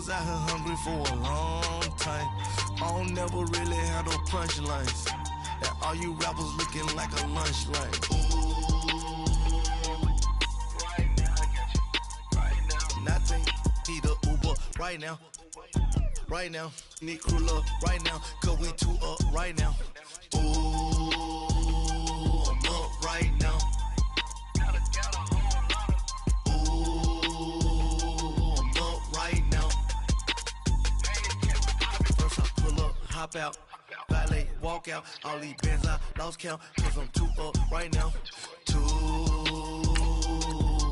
was out here hungry for a long time. I don't never really have no punchlines. And all you rappers looking like a lunch line. Right now, I got you. Right now. Nothing. Need a Uber right now. Right now. Need crew up right now. Cause we two up right now. Ooh, I'm up right now. Hop out, valet, walk out, all these bands I lost count, cause I'm two up right now, two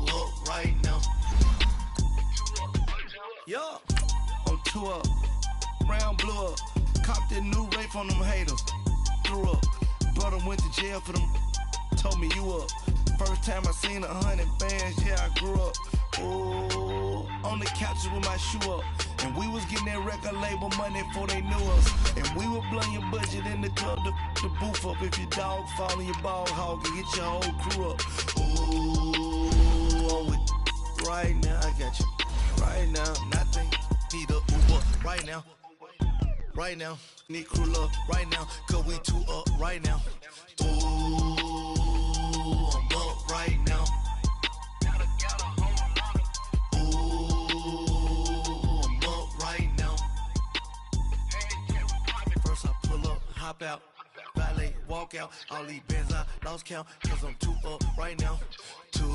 up right now, yeah, I'm two up, brown blew up, copped that new rape from them haters, threw up, brother went to jail for them, told me you up, first time I seen 100 bands, yeah I grew up, ooh, on the couches with my shoe up. And we was getting that record label money before they knew us. And we were blowing your budget in the club to booth up. If your dog fall in your ball hog and get your whole crew up. Ooh, I'm with right now, I got you. Right now, nothing. Need a Uber right now. Right now, need crew up right now. Cause we two up right now. Ooh, I'm up right now. Hop out, valet, walk out, all these bands I lost count, cause I'm two up right now, two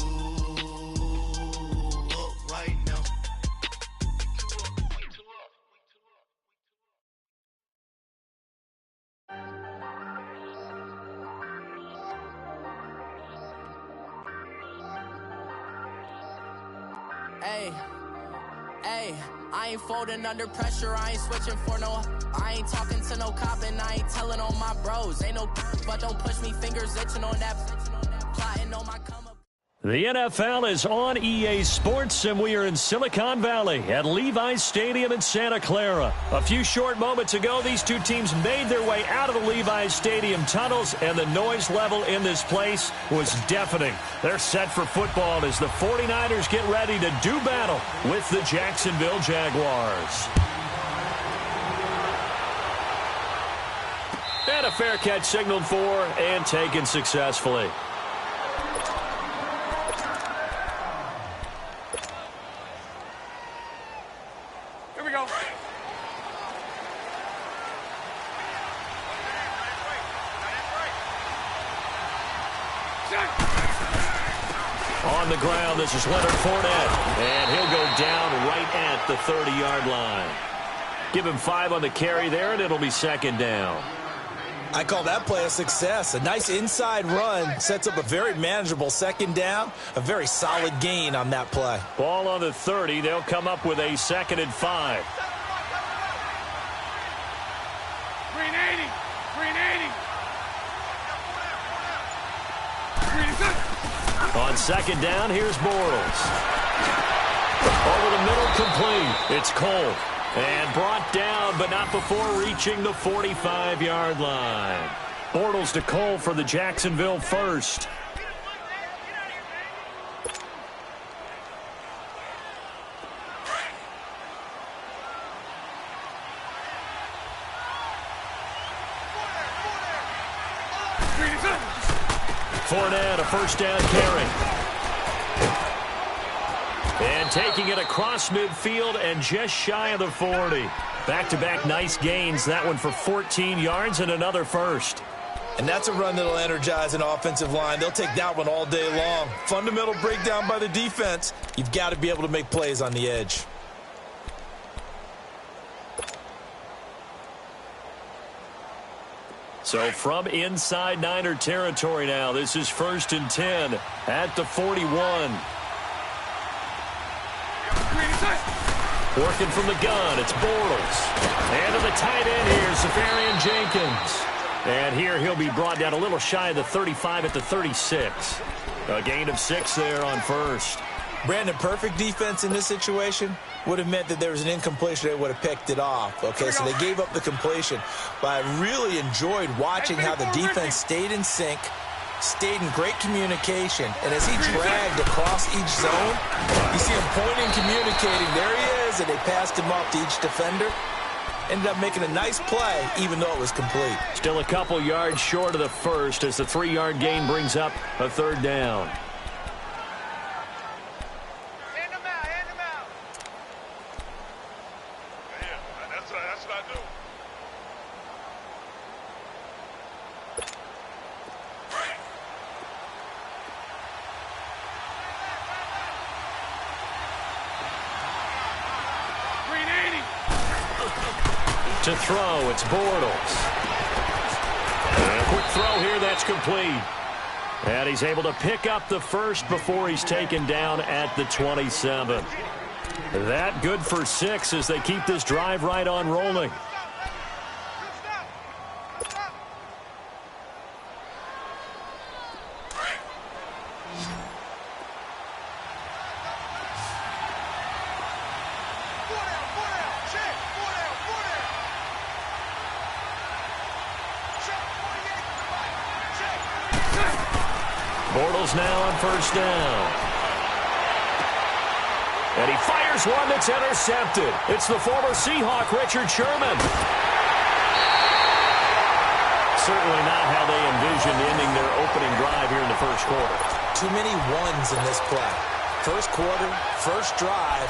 up right now. Hey, I ain't folding under pressure, I ain't switching for no. I ain't talking to no cop and I ain't telling on my bros. Ain't no but don't push me, fingers itching on that. Plotting on my come up. The NFL is on EA Sports, and we are in Silicon Valley at Levi's Stadium in Santa Clara. A few short moments ago, these two teams made their way out of the Levi's Stadium tunnels, and the noise level in this place was deafening. They're set for football as the 49ers get ready to do battle with the Jacksonville Jaguars. And a fair catch signaled for and taken successfully. On the ground, this is Leonard Fournette, and he'll go down right at the 30-yard line. Give him 5 on the carry there, and it'll be second down. I call that play a success. A nice inside run sets up a very manageable second down, a very solid gain on that play. Ball on the 30. They'll come up with a 2nd and 5. Green 80. On second down, here's Bortles. Over the middle, complete. It's Cole. And brought down, but not before reaching the 45-yard line. Bortles to Cole for the Jacksonville first. Fournette, a first down carry. And taking it across midfield and just shy of the 40. Back-to-back nice gains. That one for 14 yards and another first. And that's a run that'll energize an offensive line. They'll take that one all day long. Fundamental breakdown by the defense. You've got to be able to make plays on the edge. So from inside Niner territory now, this is 1st and 10 at the 41. Working from the gun, it's Bortles. And to the tight end here, Safarian Jenkins. And here he'll be brought down a little shy of the 35 at the 36. A gain of 6 there on first. Brandon, perfect defense in this situation would have meant that there was an incompletion. They would have picked it off. Okay, so they gave up the completion. But I really enjoyed watching how the defense stayed in sync, stayed in great communication, and as he dragged across each zone, you see him pointing, communicating. There he is. was that they passed him off to each defender. Ended up making a nice play, even though it was complete. Still a couple yards short of the first as the 3-yard gain brings up a third down. Hand him out, hand him out. Yeah, that's what I do. To throw, it's Bortles. And a quick throw here, that's complete. And he's able to pick up the first before he's taken down at the 27. That good for 6 as they keep this drive right on rolling. Bortles now on first down. And he fires one that's intercepted. It's the former Seahawk, Richard Sherman. Certainly not how they envisioned ending their opening drive here in the first quarter. Too many ones in this play. First quarter, first drive,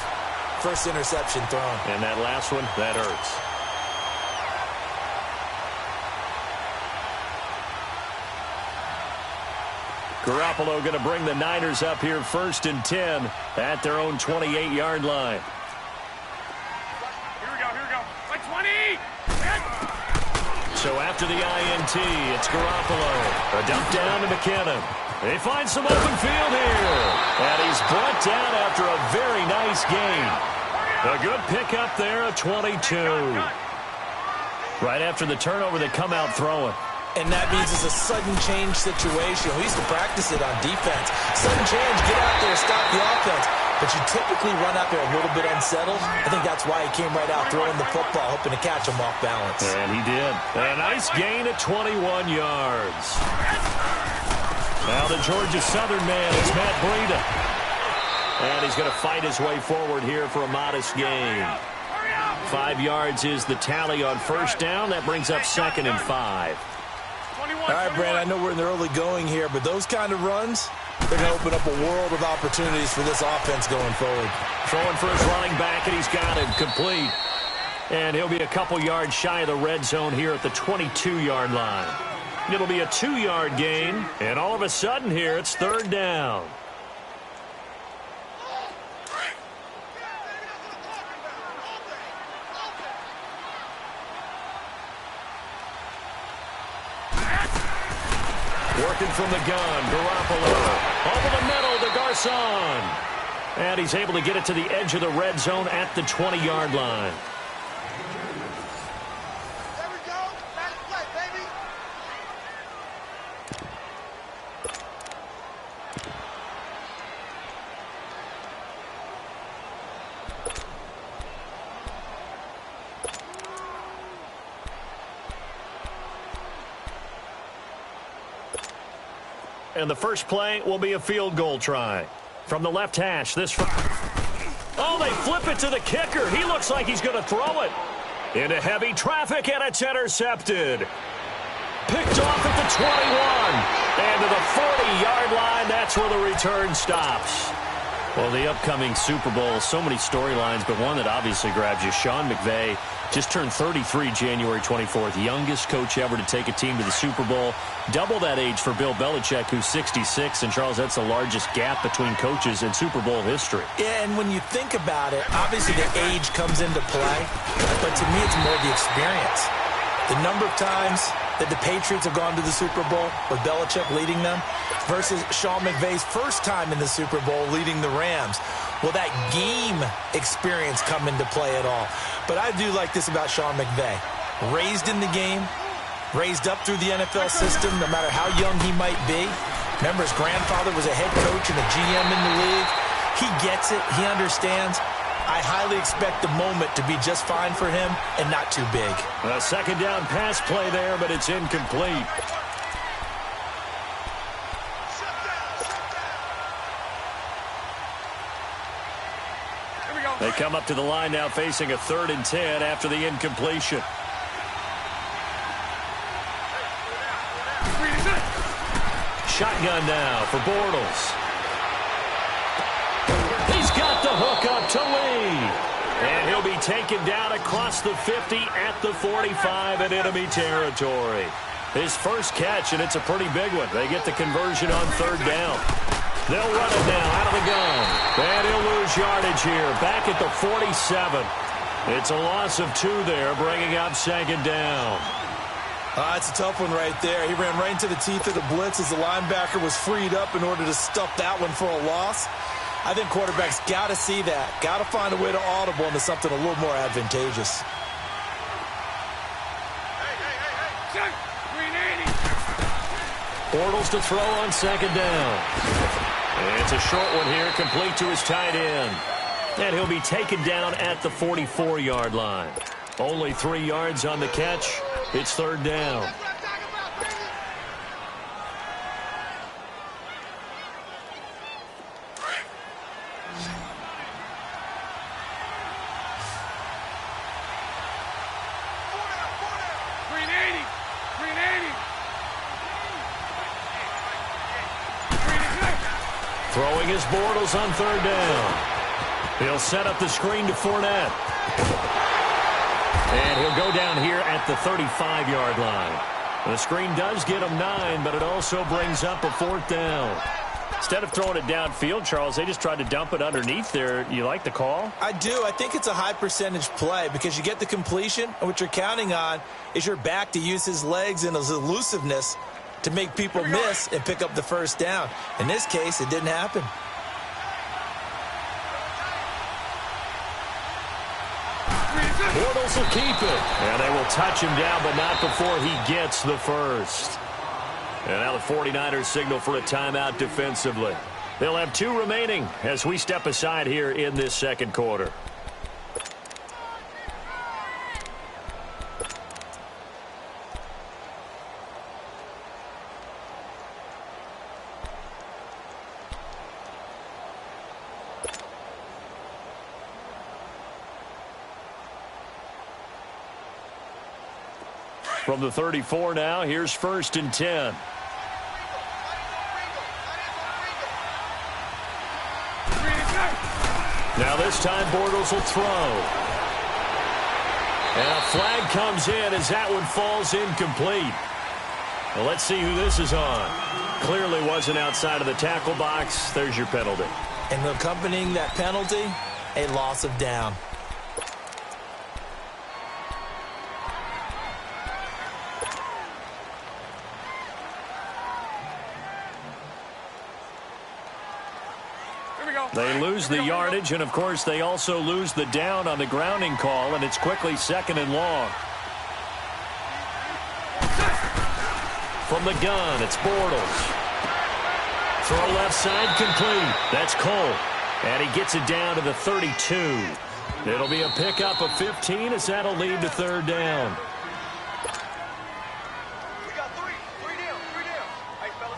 first interception thrown. And that last one, that hurts. Garoppolo going to bring the Niners up here 1st and 10 at their own 28-yard line. Here we go. Like 20! So after the INT, it's Garoppolo. A dump down to McKinnon. They find some open field here. And he's brought down after a very nice gain. A good pickup there, a 22. Right after the turnover, they come out throwing. And that means it's a sudden change situation. We used to practice it on defense. Sudden change, get out there, stop the offense. But you typically run out there a little bit unsettled. I think that's why he came right out throwing the football, hoping to catch him off balance. And he did. And a nice gain at 21 yards. Now the Georgia Southern man is Matt Breida. And he's going to fight his way forward here for a modest gain. 5 yards is the tally on first down. That brings up 2nd and 5. All right, Brand, I know we're in the early going here, but those kind of runs, they're going to open up a world of opportunities for this offense going forward. Throwing for his running back, and he's got it complete. And he'll be a couple yards shy of the red zone here at the 22-yard line. It'll be a 2-yard gain, and all of a sudden here, it's 3rd down. Working from the gun, Garoppolo. Over the middle to Garcon. And he's able to get it to the edge of the red zone at the 20-yard line. There we go. Back play, baby. And the first play will be a field goal try. From the left hash, this... Oh, they flip it to the kicker. He looks like he's going to throw it. Into heavy traffic, and it's intercepted. Picked off at the 21. And to the 40-yard line, that's where the return stops. Well, the upcoming Super Bowl, so many storylines, but one that obviously grabs you. Sean McVay just turned 33 January 24th. Youngest coach ever to take a team to the Super Bowl. Double that age for Bill Belichick, who's 66. And, Charles, that's the largest gap between coaches in Super Bowl history. Yeah, and when you think about it, obviously the age comes into play. But to me, it's more the experience. The number of times that the Patriots have gone to the Super Bowl with Belichick leading them versus Sean McVay's first time in the Super Bowl leading the Rams. Will that game experience come into play at all? But I do like this about Sean McVay. Raised in the game, raised up through the NFL system, no matter how young he might be. Remember, his grandfather was a head coach and a GM in the league. He gets it. He understands. I highly expect the moment to be just fine for him and not too big. A second down pass play there, but it's incomplete. Here we go. They come up to the line now facing a 3rd and 10 after the incompletion. Shotgun now for Bortles. He's got the hook up to Lee. And he'll be taken down across the 50 at the 45 in enemy territory. His first catch, and it's a pretty big one. They get the conversion on 3rd down. They'll run it now out of the gun. And he'll lose yardage here. Back at the 47. It's a loss of 2 there, bringing up 2nd down. It's a tough one right there. He ran right into the teeth of the blitz as the linebacker was freed up in order to stuff that one for a loss. I think quarterbacks got to see that. Got to find a way to audible into something a little more advantageous. Bortles to throw on 2nd down. And it's a short one here, complete to his tight end. And he'll be taken down at the 44-yard line. Only 3 yards on the catch. It's 3rd down. Throwing his Bortles on 3rd down. He'll set up the screen to Fournette. And he'll go down here at the 35-yard line. The screen does get him 9, but it also brings up a 4th down. Instead of throwing it downfield, Charles, they just tried to dump it underneath there. You like the call? I do. I think it's a high percentage play because you get the completion, and what you're counting on is your back to use his legs and his elusiveness to make people miss and pick up the 1st down. In this case, it didn't happen. Bortles will keep it. And they will touch him down, but not before he gets the 1st. And now the 49ers signal for a timeout defensively. They'll have 2 remaining as we step aside here in this 2nd quarter. From the 34 now, here's 1st and 10. Now this time Bortles will throw. And a flag comes in as that one falls incomplete. Well, let's see who this is on. Clearly wasn't outside of the tackle box. There's your penalty. And accompanying that penalty, a loss of down. They lose the yardage, and, of course, they also lose the down on the grounding call, and it's quickly 2nd and long. From the gun, it's Bortles. Throw left side complete. That's Cole. And he gets it down to the 32. It'll be a pickup of 15 as that'll lead to 3rd down.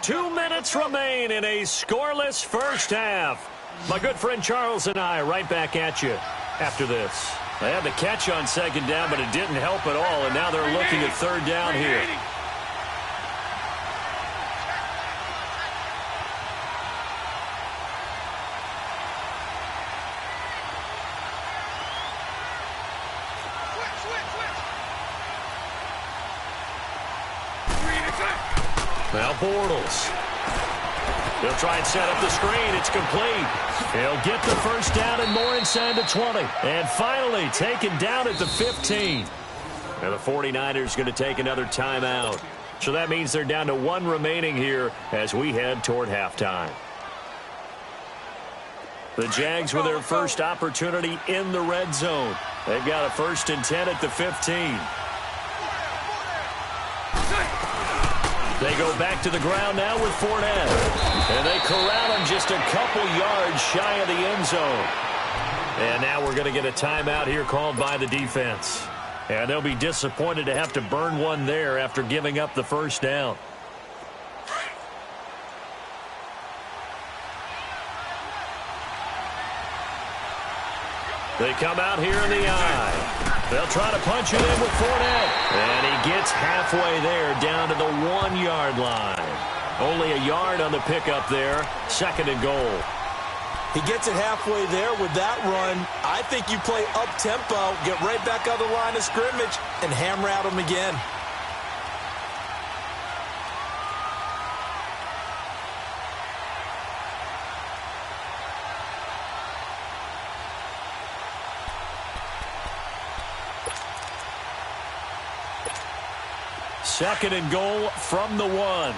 2 minutes remain in a scoreless first half. My good friend Charles and I right back at you after this. They had the catch on 2nd down, but it didn't help at all, and now they're looking at 3rd down here. Now Bortles. He'll try and set up the screen. It's complete. He'll get the 1st down and more inside the 20. And finally taken down at the 15. And the 49ers going to take another timeout. So that means they're down to 1 remaining here as we head toward halftime. The Jags with their first opportunity in the red zone. They've got a 1st and 10 at the 15. They go back to the ground now with Fournette. And they corral him just a couple yards shy of the end zone. And now we're going to get a timeout here called by the defense. And they'll be disappointed to have to burn one there after giving up the 1st down. They come out here in the I. They'll try to punch it in with Fournette. And he gets halfway there, down to the 1-yard line. Only a yard on the pickup there. 2nd and goal. He gets it halfway there with that run. I think you play up-tempo, get right back on the line of scrimmage, and hammer at him again. Second and goal from the 1.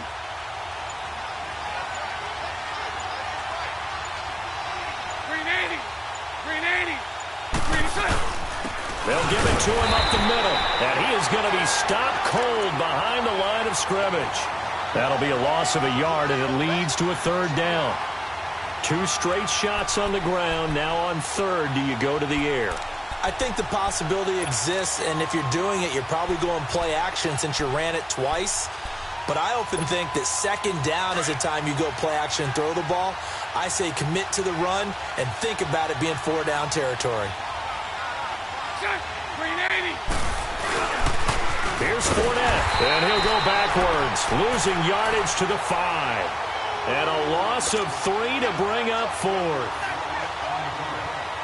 They'll give it to him up the middle, and he is going to be stopped cold behind the line of scrimmage. That'll be a loss of a yard, and it leads to a 3rd down. 2 straight shots on the ground. Now on 3rd, do you go to the air? I think the possibility exists, and if you're doing it, you're probably going play action since you ran it twice. But I often think that 2nd down is the time you go play action and throw the ball. I say commit to the run and think about it being 4-down territory. Here's Fournette, and he'll go backwards, losing yardage to the 5. And a loss of 3 to bring up 4th.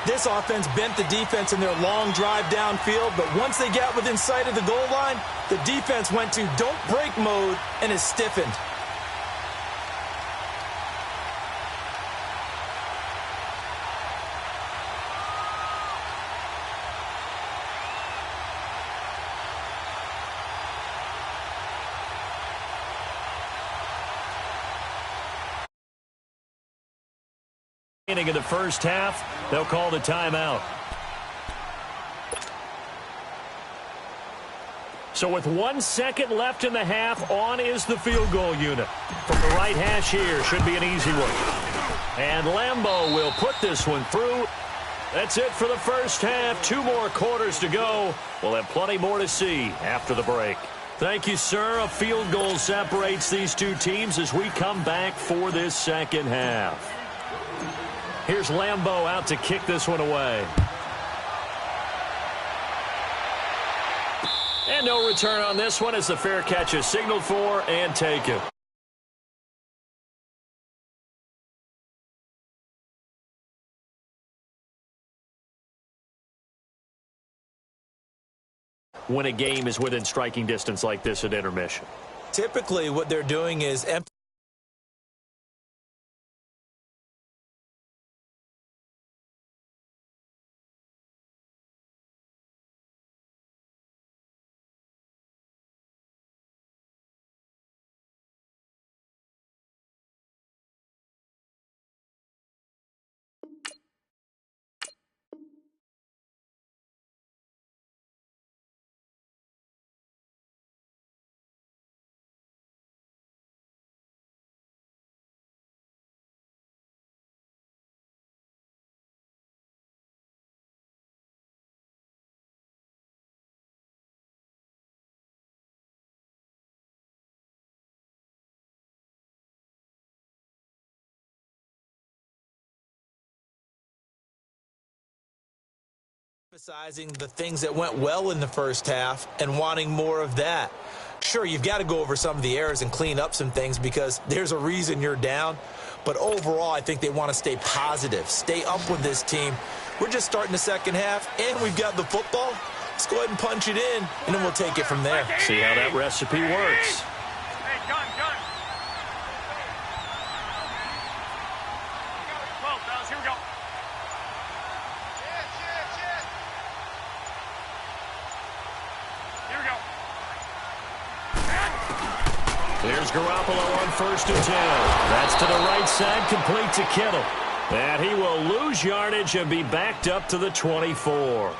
This offense bent the defense in their long drive downfield, but once they got within sight of the goal line, the defense went to don't break mode and is stiffened. In the first half, they'll call the timeout. So with 1 second left in the half, on is the field goal unit. From the right hash here, should be an easy one. And Lambeau will put this one through. That's it for the first half. 2 more quarters to go. We'll have plenty more to see after the break. Thank you, sir. A field goal separates these 2 teams as we come back for this second half. Here's Lambeau out to kick this one away. And no return on this one as the fair catch is signaled for and taken. When a game is within striking distance like this at intermission. Typically what they're doing is emphasizing the things that went well in the first half and wanting more of that. Sure, you've got to go over some of the errors and clean up some things because there's a reason you're down. But overall, I think they want to stay positive, stay up with this team. We're just starting the second half, and we've got the football. Let's go ahead and punch it in, and then we'll take it from there. See how that recipe works. Hey, gun. 12, fellas, here we go. Here we go. Here's Garoppolo on 1st and 10. That's to the right side, complete to Kittle. And he will lose yardage and be backed up to the 24.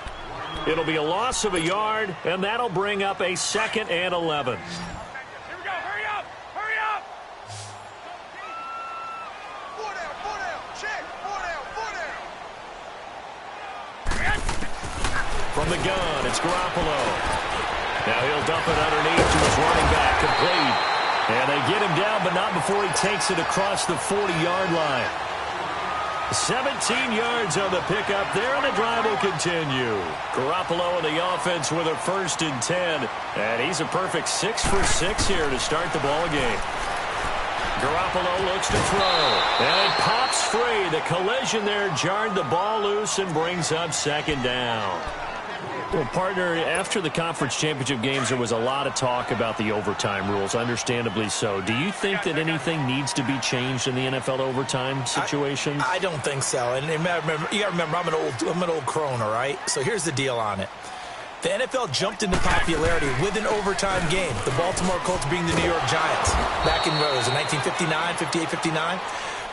It'll be a loss of a yard, and that'll bring up a 2nd and 11. Here we go. Hurry up. Hurry up. 4 down. Check. 4 down. From the gun, it's Garoppolo. Now he'll dump it underneath to his running back, complete. And they get him down, but not before he takes it across the 40-yard line. 17 yards on the pickup there, and the drive will continue. Garoppolo and the offense with a 1st and 10, and he's a perfect 6 for 6 here to start the ball game. Garoppolo looks to throw, and it pops free. The collision there jarred the ball loose and brings up 2nd down. Well, partner, after the conference championship games, there was a lot of talk about the overtime rules, understandably so. Do you think that anything needs to be changed in the NFL overtime situations? I don't think so. And you got to remember, I'm an old crone, all right? So here's the deal on it. The NFL jumped into popularity with an overtime game. The Baltimore Colts being the New York Giants back in, what was it, 1959, 58, 59?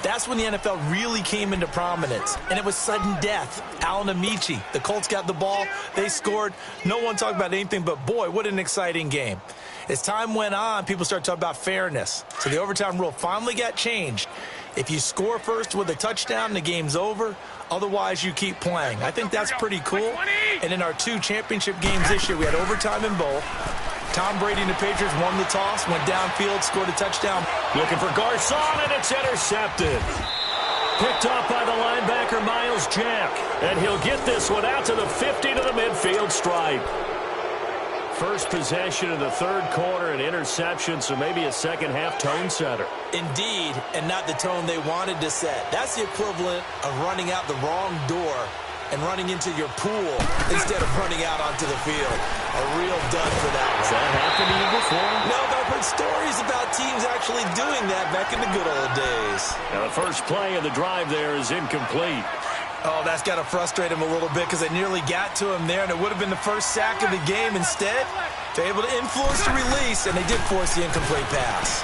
That's when the NFL really came into prominence, and it was sudden death. Alan Amici, the Colts got the ball, they scored. No one talked about anything, but boy, what an exciting game. As time went on, people started talking about fairness. So the overtime rule finally got changed. If you score first with a touchdown, the game's over. Otherwise, you keep playing. I think that's pretty cool. And in our 2 championship games this year, we had overtime in both. Tom Brady and the Patriots won the toss, went downfield, scored a touchdown. Looking for Garcon, and it's intercepted. Picked off by the linebacker, Miles Jack. And he'll get this one out to the 50 to the midfield stripe. First possession of the 3rd quarter, an interception, so maybe a second-half tone setter. Indeed, and not the tone they wanted to set. That's the equivalent of running out the wrong door and running into your pool instead of running out onto the field. A real dud for that. Has that happened to you before? No, but I've heard stories about teams actually doing that back in the good old days. Now, the first play of the drive there is incomplete. Oh, that's got to frustrate him a little bit because they nearly got to him there, and it would have been the first sack of the game. Instead, they're able to influence the release, and they did force the incomplete pass.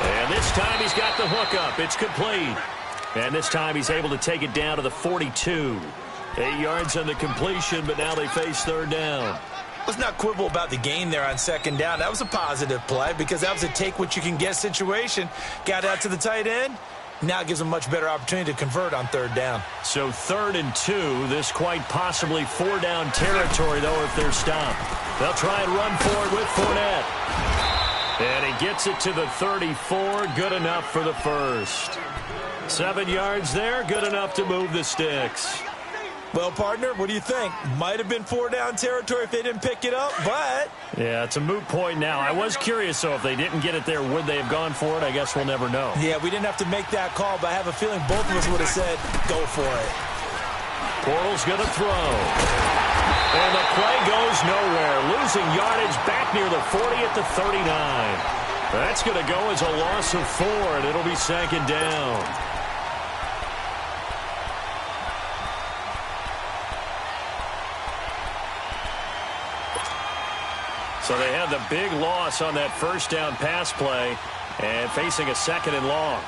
And this time he's got the hook up. It's complete. And this time he's able to take it down to the 42. 8 yards on the completion, but now they face 3rd down. Let's not quibble about the gain there on 2nd down. That was a positive play because that was a take-what-you-can-get situation. Got out to the tight end. Now it gives them a much better opportunity to convert on 3rd down. So 3rd and 2. This quite possibly 4-down territory, though, if they're stopped. They'll try and run forward with Fournette. And he gets it to the 34. Good enough for the first. 7 yards there. Good enough to move the sticks. Well, partner, what do you think? Might have been 4-down territory if they didn't pick it up, but... Yeah, it's a moot point now. I was curious, though, if they didn't get it there, would they have gone for it? I guess we'll never know. Yeah, we didn't have to make that call, but I have a feeling both of us would have said, go for it. Bortles going to throw. And the play goes nowhere. Losing yardage back near the 40 at the 39. That's going to go as a loss of 4, and it'll be 2nd down. So they had the big loss on that 1st down pass play and facing a 2nd and long.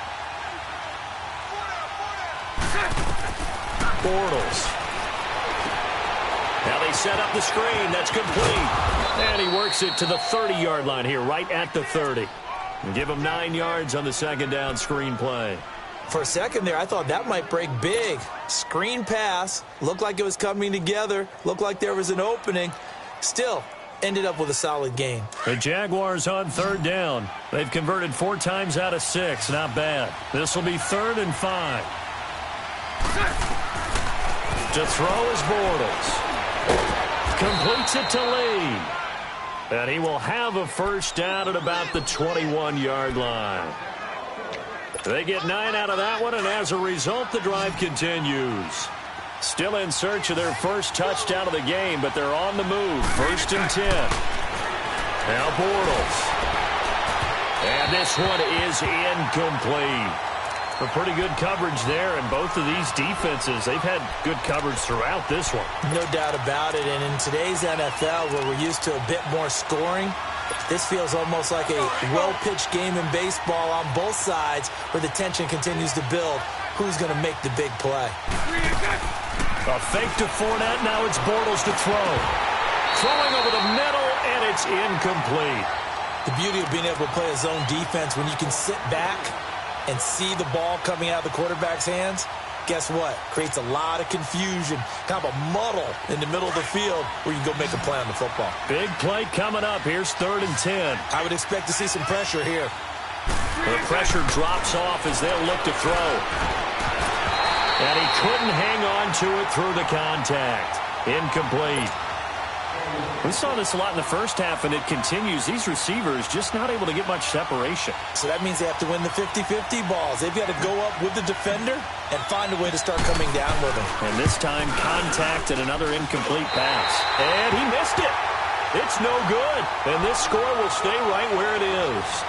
Bortles. Now they set up the screen. That's complete. And he works it to the 30-yard line here, right at the 30. And give him 9 yards on the 2nd down screen play. For a second there, I thought that might break big. Screen pass. Looked like it was coming together. Looked like there was an opening. Still, ended up with a solid gain. The Jaguars on 3rd down. They've converted 4 times out of 6. Not bad. This will be 3rd and 5. To throw is Bortles. Completes it to Lee. And he will have a 1st down at about the 21-yard line. They get 9 out of that one, and as a result, the drive continues. Still in search of their first touchdown of the game, but they're on the move. 1st and 10. Now Bortles. And this one is incomplete. A pretty good coverage there, and both of these defenses, they've had good coverage throughout this one. No doubt about it, and in today's NFL, where we're used to a bit more scoring, this feels almost like a well-pitched game in baseball on both sides, where the tension continues to build. Who's going to make the big play? A fake to Fournette. Now it's Bortles to throw. Throwing over the middle, and it's incomplete. The beauty of being able to play a zone defense when you can sit back and see the ball coming out of the quarterback's hands, guess what? Creates a lot of confusion, kind of a muddle in the middle of the field where you can go make a play on the football. Big play coming up. Here's 3rd and 10. I would expect to see some pressure here. The pressure drops off as they'll look to throw. And he couldn't hang on to it through the contact. Incomplete. We saw this a lot in the first half, and it continues. These receivers just not able to get much separation. So that means they have to win the 50-50 balls. They've got to go up with the defender and find a way to start coming down with him. And this time, contact and another incomplete pass. And he missed it. It's no good. And this score will stay right where it is.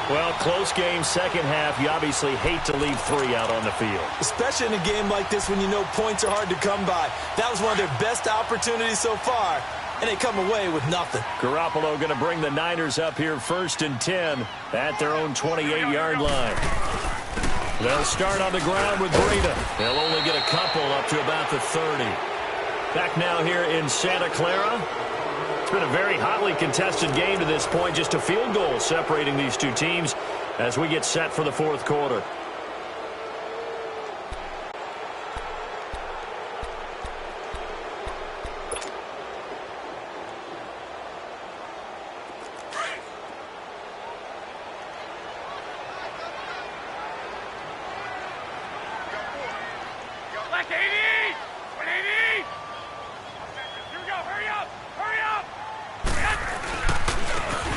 Well, close game, second half. You obviously hate to leave 3 out on the field. Especially in a game like this when you know points are hard to come by. That was one of their best opportunities so far, and they come away with nothing. Garoppolo going to bring the Niners up here 1st and 10 at their own 28-yard line. They'll start on the ground with Breida. They'll only get a couple up to about the 30. Back now here in Santa Clara. It's been a very hotly contested game to this point. Just a field goal separating these two teams as we get set for the fourth quarter.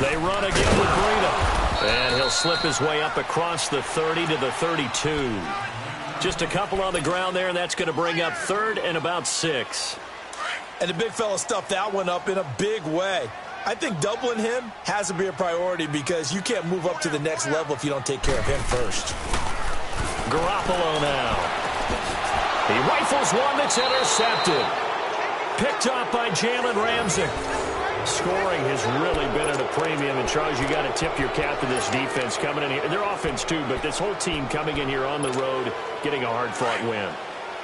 They run again with Breida. And he'll slip his way up across the 30 to the 32. Just a couple on the ground there, and that's going to bring up 3rd and about 6. And the big fella stuffed that one up in a big way. I think doubling him has to be a priority because you can't move up to the next level if you don't take care of him first. Garoppolo now. He rifles one that's intercepted. Picked off by Jalen Ramsey. Scoring has really been at a premium, and Charles, you got to tip your cap to this defense coming in here. And their offense too, but this whole team coming in here on the road, getting a hard-fought win.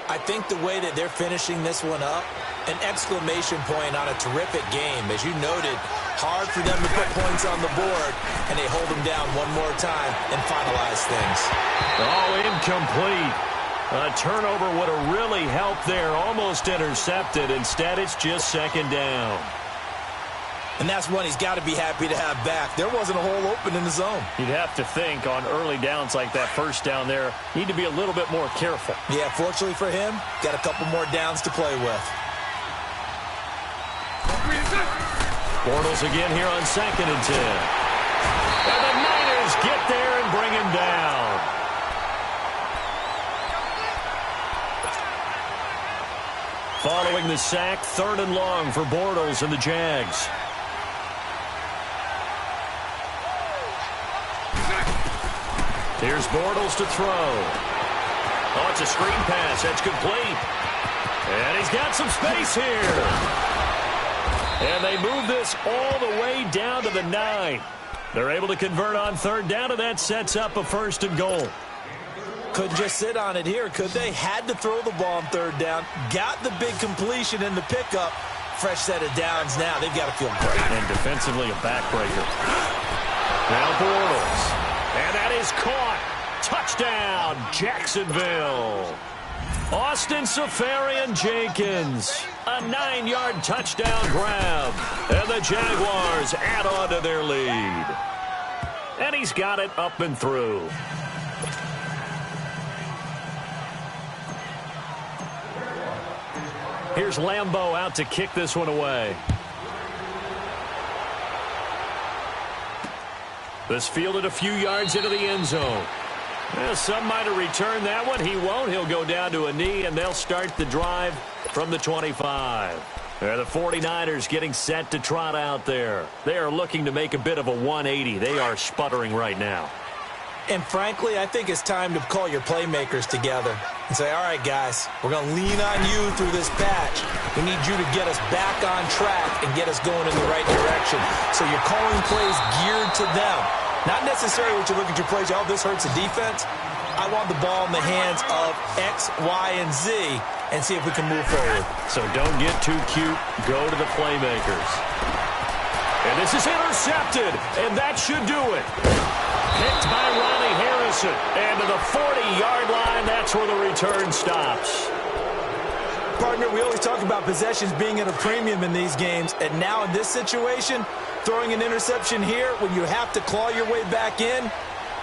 I think the way that they're finishing this one up, an exclamation point on a terrific game. As you noted, hard for them to put points on the board, and they hold them down one more time and finalize things. Oh, incomplete. A turnover would have really helped there, almost intercepted. Instead, it's just 2nd down. And that's one he's got to be happy to have back. There wasn't a hole open in the zone. You'd have to think on early downs like that first down there, need to be a little bit more careful. Yeah, fortunately for him, got a couple more downs to play with. Bortles again here on 2nd and 10. And the Niners get there and bring him down. Following the sack, 3rd and long for Bortles and the Jags. Here's Bortles to throw. Oh, it's a screen pass. That's complete. And he's got some space here. And they move this all the way down to the 9. They're able to convert on 3rd down, and that sets up a 1st and goal. Couldn't just sit on it here, could they? Had to throw the ball on 3rd down. Got the big completion in the pickup. Fresh set of downs now. They've got to feel great. And defensively, a backbreaker. Now Bortles. And that is caught. Touchdown, Jacksonville. Austin Seferian-Jenkins. A 9-yard touchdown grab. And the Jaguars add on to their lead. And he's got it up and through. Here's Lambeau out to kick this one away. This fielded a few yards into the end zone. Well, some might have returned that one. He won't. He'll go down to a knee, and they'll start the drive from the 25. The 49ers getting set to trot out there. They are looking to make a bit of a 180. They are sputtering right now. And frankly, I think it's time to call your playmakers together and say, all right, guys, we're going to lean on you through this patch. We need you to get us back on track and get us going in the right direction. So you're calling plays geared to them. Not necessarily what you look at your plays, oh, this hurts the defense. I want the ball in the hands of X, Y, and Z and see if we can move forward. So don't get too cute. Go to the playmakers. And this is intercepted, and that should do it. Picked by Ronnie Harrison. And to the 40-yard line, that's where the return stops. Partner, we always talk about possessions being at a premium in these games, and now in this situation, throwing an interception here when you have to claw your way back in,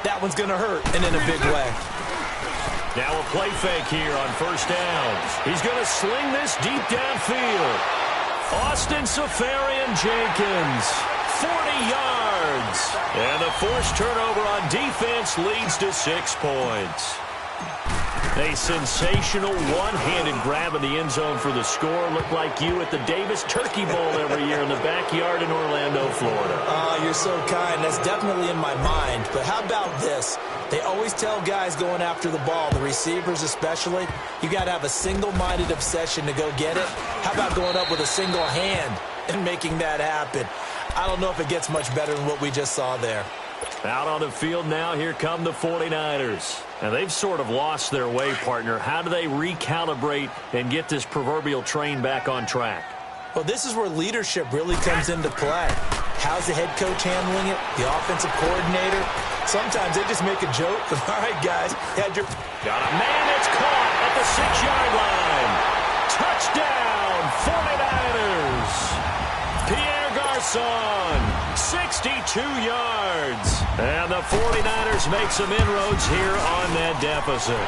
that one's going to hurt, and in a big way. Now a play fake here on first down. He's going to sling this deep downfield. Austin Safarian-Jenkins, 40 yards. And the forced turnover on defense leads to 6 points. A sensational one-handed grab in the end zone for the score. Looked like you at the Davis Turkey Bowl every year in the backyard in Orlando, Florida. Oh, you're so kind. That's definitely in my mind. But how about this? They always tell guys going after the ball, the receivers especially, you got to have a single-minded obsession to go get it. How about going up with a single hand and making that happen? I don't know if it gets much better than what we just saw there. Out on the field now, here come the 49ers. And they've sort of lost their way, partner. How do they recalibrate and get this proverbial train back on track? Well, this is where leadership really comes into play. How's the head coach handling it? The offensive coordinator? Sometimes they just make a joke. All right, guys. Got a man that's caught at the 6-yard line. Touchdown, 49ers. Pierre Garçon, 62 yards. And the 49ers make some inroads here on that deficit.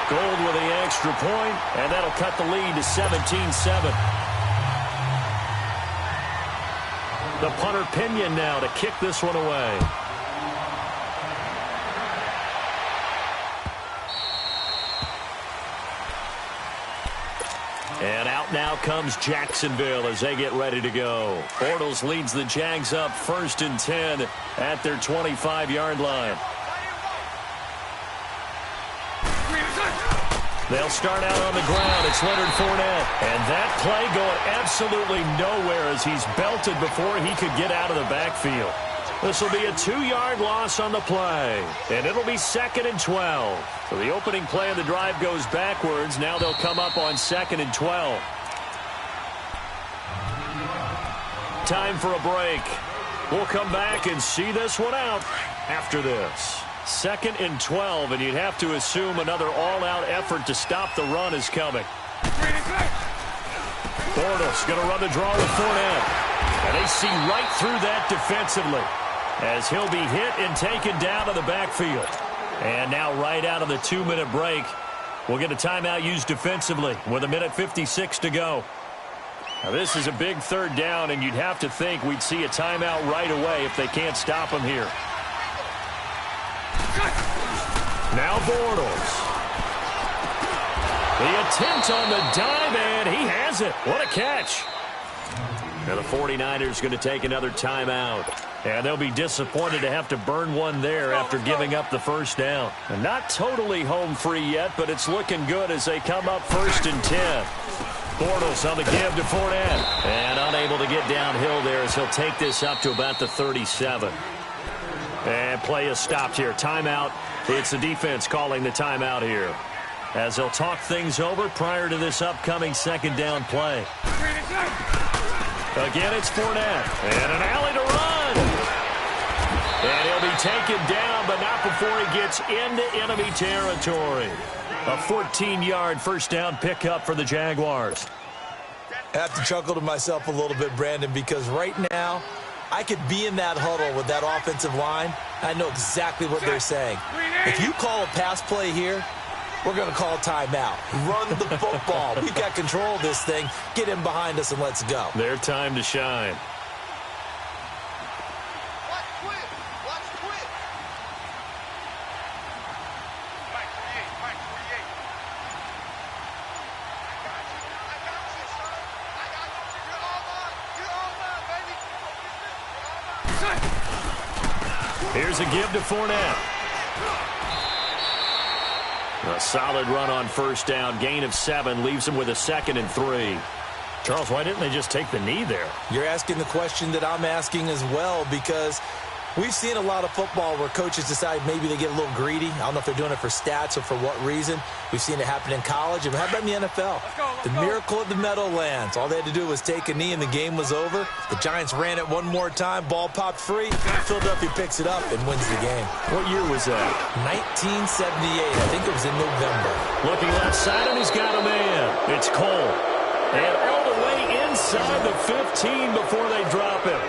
Gold with the extra point, and that'll cut the lead to 17-7. The punter Pinion now to kick this one away. And out now comes Jacksonville as they get ready to go. Bortles leads the Jags up 1st and 10 at their 25-yard line. They'll start out on the ground. It's Leonard Fournette. And that play going absolutely nowhere as he's belted before he could get out of the backfield. This will be a 2-yard loss on the play. And it'll be 2nd and 12. So the opening play of the drive goes backwards. Now they'll come up on 2nd and 12. Time for a break. We'll come back and see this one out after this. 2nd and 12, and you'd have to assume another all-out effort to stop the run is coming. Bortles going to run the draw with Fournette. And they see right through that defensively as he'll be hit and taken down to the backfield. And now right out of the 2-minute break, we'll get a timeout used defensively with 1:56 to go. Now this is a big 3rd down, and you'd have to think we'd see a timeout right away if they can't stop him here. Now Bortles. The attempt on the dive, and he has it. What a catch. Now the 49ers going to take another timeout. And they'll be disappointed to have to burn one there after giving up the 1st down. And not totally home free yet, but it's looking good as they come up 1st and 10. Bortles on the give to Fournette. And unable to get downhill there as he'll take this up to about the 37. And play is stopped here. Timeout. It's the defense calling the timeout here, as they'll talk things over prior to this upcoming 2nd down play. Again, it's Fournette. And an alley to run. And he'll be taken down, but not before he gets into enemy territory. A 14-yard 1st down pickup for the Jaguars. I have to chuckle to myself a little bit, Brandon, because right now I could be in that huddle with that offensive line. I know exactly what they're saying. If you call a pass play here, we're going to call a timeout. Run the football. We've got control of this thing. Get in behind us and let's go. Their time to shine. Watch Squid. Watch Squid. Mike 48. Mike 48. I got you, son. I got you. You're all mine. You're all mine, baby. You're all mine. Here's a give to Fournette. A solid run on 1st down. Gain of 7 leaves him with a 2nd and 3. Charles, why didn't they just take the knee there? You're asking the question that I'm asking as well, because we've seen a lot of football where coaches decide maybe they get a little greedy. I don't know if they're doing it for stats or for what reason. We've seen it happen in college. And how about in the NFL? The miracle of the Meadowlands. All they had to do was take a knee and the game was over. The Giants ran it one more time. Ball popped free. Philadelphia picks it up and wins the game. What year was that? 1978. I think it was in November. Looking left side, and he's got a man. It's Cole. And all the way inside the 15 before they drop him.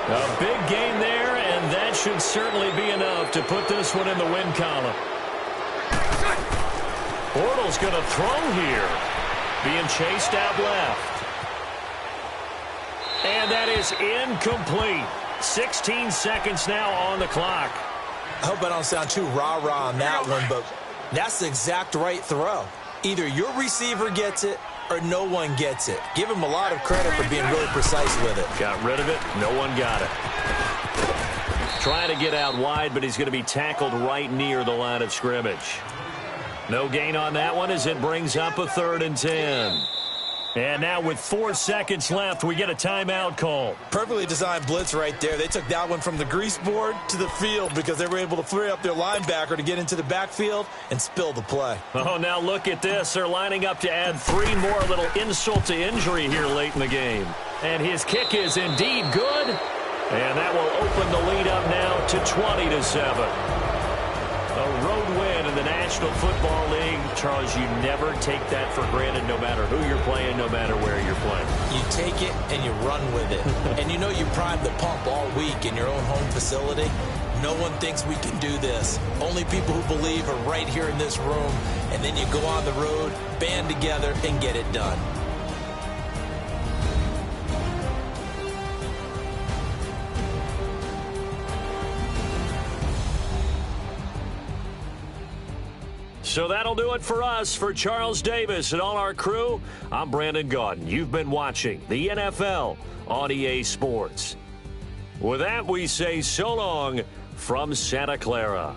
A big gain there, and that should certainly be enough to put this one in the win column. Bortles going to throw here. Being chased out left. And that is incomplete. 16 seconds now on the clock. I hope I don't sound too rah-rah on that one, but that's the exact right throw. Either your receiver gets it or no one gets it. Give him a lot of credit for being really precise with it. Got rid of it. No one got it. Trying to get out wide, but he's going to be tackled right near the line of scrimmage. No gain on that one as it brings up a 3rd and 10. And now with 4 seconds left, we get a timeout call. Perfectly designed blitz right there. They took that one from the grease board to the field because they were able to free up their linebacker to get into the backfield and spill the play. Oh, now look at this. They're lining up to add 3 more, little insult to injury here late in the game. And his kick is indeed good. And that will open the lead up now to 20-7. A road win in the National Football League. Charles, you never take that for granted no matter who you're playing, no matter where you're playing. You take it and you run with it. And you know you primed the pump all week in your own home facility. No one thinks we can do this. Only people who believe are right here in this room. And then you go on the road, band together, and get it done. So that'll do it for us. For Charles Davis and all our crew, I'm Brandon Gaudin. You've been watching the NFL on EA Sports. With that, we say so long from Santa Clara.